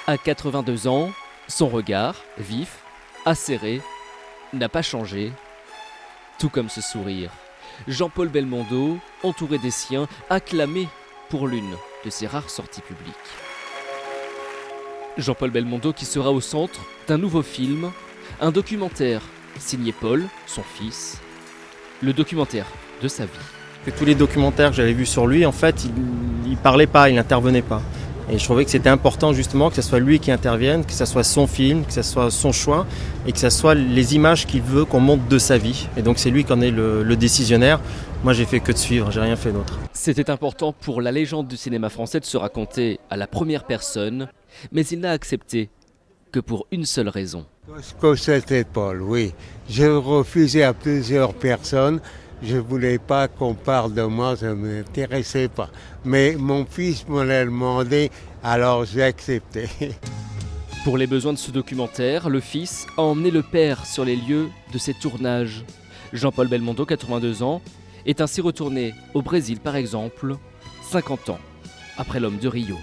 À 82 ans, son regard, vif, acéré, n'a pas changé, tout comme ce sourire. Jean-Paul Belmondo, entouré des siens, acclamé pour l'une de ses rares sorties publiques. Jean-Paul Belmondo qui sera au centre d'un nouveau film, un documentaire signé Paul, son fils, le documentaire de sa vie. Que tous les documentaires que j'avais vus sur lui, en fait, il parlait pas, il n'intervenait pas. Et je trouvais que c'était important justement que ce soit lui qui intervienne, que ce soit son film, que ce soit son choix et que ce soit les images qu'il veut qu'on montre de sa vie. Et donc c'est lui qui en est le décisionnaire. Moi j'ai fait que de suivre, j'ai rien fait d'autre. C'était important pour la légende du cinéma français de se raconter à la première personne, mais il n'a accepté que pour une seule raison. Que c'était Paul, oui. J'ai refusé à plusieurs personnes. Je voulais pas qu'on parle de moi, ça ne m'intéressait pas. Mais mon fils me l'a demandé, alors j'ai accepté. Pour les besoins de ce documentaire, le fils a emmené le père sur les lieux de ses tournages. Jean-Paul Belmondo, 82 ans, est ainsi retourné au Brésil par exemple, 50 ans après l'homme de Rio.